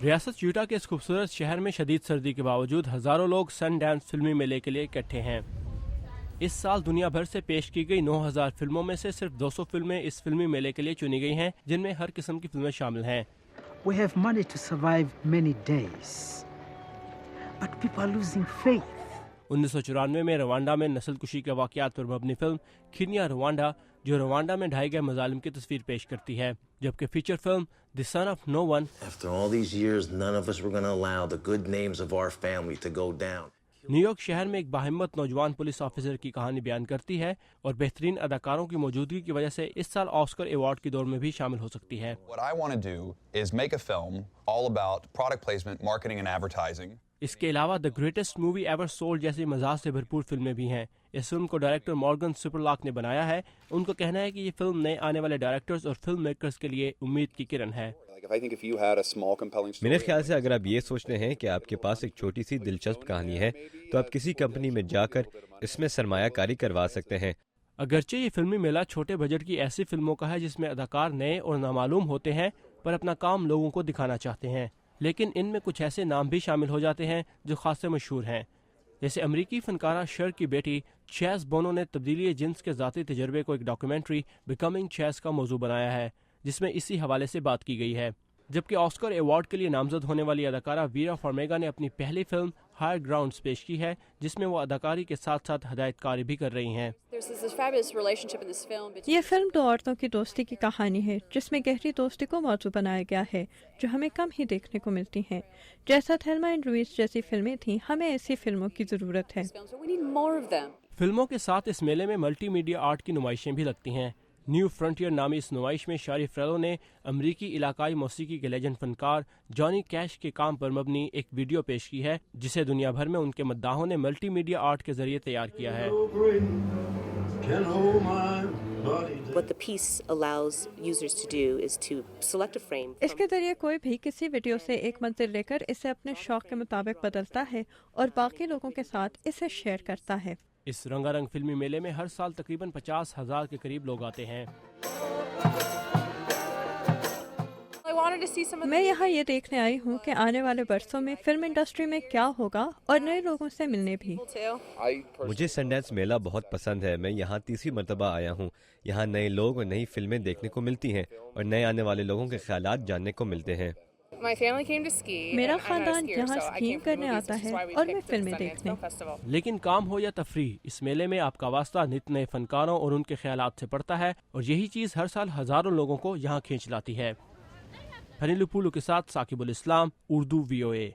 ریاست یوٹا کے اس خوبصورت شہر میں شدید سردی کے باوجود ہزاروں لوگ سن ڈانس فلمی میلے کے لیے اکٹھے ہیں۔ اس سال دنیا بھر سے پیش کی گئی 9000 فلموں میں سے صرف 200 فلمیں اس فلمی میلے کے لیے چنی گئی ہیں، جن میں ہر قسم کی فلمیں شامل ہیں۔ We have managed to survive many days, but people are losing faith. 1994 میں روانڈا میں نسل کشی کے واقعات پر مبنی فلم کینیا روانڈا، جو روانڈا میں ڈھائے گئے مظالم کی تصویر پیش کرتی ہے، جبکہ feature film the son of no one After all these years, none of us were going to allow the good names of our family to go down. New York شہر میں ایک باہمت نوجوان پولیس آفیسر کی کہانی بیان کرتی ہے اور بہترین اداکاروں کی موجودگی کی وجہ سے اس سال آسکر ایوارڈ کی دوڑ میں بھی شامل ہو سکتی ہے۔ What I want to do is make a film all about product placement, marketing and advertising. اس کے علاوہ the greatest movie ever sold جیسی مزاح سے بھرپور فلمیں بھی ہیں۔ اس فلم کو ڈائریکٹر مارگن سپرلاک نے بنایا ہے۔ ان کا کہنا ہے کہ یہ فلم نئے آنے والے ڈائریکٹرز اور فلم میکرز کے لیے امید کی کرن ہے۔ میرے خیال سے اگر آپ یہ سوچتے ہیں کہ آپ کے پاس ایک چھوٹی سی دلچسپ کہانی ہے تو آپ کسی کمپنی میں جا کر اس میں سرمایہ کاری کروا سکتے ہیں۔ اگرچہ یہ فلمی میلہ چھوٹے بجٹ کی ایسی فلموں کا ہے جس میں اداکار نئے اور نامعلوم ہوتے ہیں پر اپنا کام لوگوں کو دکھانا چاہتے ہیں، لیکن ان میں کچھ ایسے نام بھی شامل ہو جاتے ہیں جو خاصے مشہور ہیں، جیسے امریکی فنکارہ شر کی بیٹی چیز بونو نے تبدیلی جنس کے ذاتی تجربے کو ایک ڈاکیومنٹری بیکمنگ چیز کا موضوع بنایا ہے، جس میں اسی حوالے سے بات کی گئی ہے۔ جبکہ آسکر ایوارڈ کے لیے نامزد ہونے والی اداکارہ ویرا فارمیگا نے اپنی پہلی فلم ہائر گراؤنڈز پیش کی ہے، جس میں وہ اداکاری کے ساتھ ساتھ ہدایت کاری بھی کر رہی ہیں۔ یہ فلم دو عورتوں کی دوستی کی کہانی ہے، جس میں گہری دوستی کو موضوع بنایا گیا ہے، جو ہمیں کم ہی دیکھنے کو ملتی ہیں۔ جیسا تھیلما اینڈ لوئس جیسی فلمیں تھیں، ہمیں ایسی فلموں کی ضرورت ہے۔ فلموں کے ساتھ اس میلے میں ملٹی میڈیا آرٹ کی نمائشیں بھی لگتی ہیں۔ نیو فرنٹیئر نامی اس نمائش میں شاری فریلو نے امریکی علاقائی موسیقی کے لیجنڈ فنکار جانی کیش کے کام پر مبنی ایک ویڈیو پیش کی ہے، جسے دنیا بھر میں ان کے مداحوں نے ملٹی میڈیا آرٹ کے ذریعے تیار کیا ہے۔ اس کے ذریعے کوئی بھی کسی ویڈیو سے ایک منظر لے کر اسے اپنے شوق کے مطابق بدلتا ہے اور باقی لوگوں کے ساتھ اسے شیئر کرتا ہے۔ اس رنگا رنگ فلمی میلے میں ہر سال تقریباً 50,000 کے قریب لوگ آتے ہیں۔ میں یہاں یہ دیکھنے آئی ہوں کہ آنے والے برسوں میں فلم انڈسٹری میں کیا ہوگا اور نئے لوگوں سے ملنے بھی۔ مجھے سن ڈانس میلہ بہت پسند ہے۔ میں یہاں تیسری مرتبہ آیا ہوں۔ یہاں نئے لوگ اور نئی فلمیں دیکھنے کو ملتی ہیں اور نئے آنے والے لوگوں کے خیالات جاننے کو ملتے ہیں۔ میرا خاندان یہاں اسکیئنگ کرنے آتا ہے اور میں فلمیں دیکھنے۔ لیکن کام ہو یا تفریح، اس میلے میں آپ کا واسطہ نت نئے فنکاروں اور ان کے خیالات سے پڑتا ہے، اور یہی چیز ہر سال ہزاروں لوگوں کو یہاں کھینچ لاتی ہے۔ ہنیلو پولو کے ساتھ ثاقب الاسلام، اردو VOA۔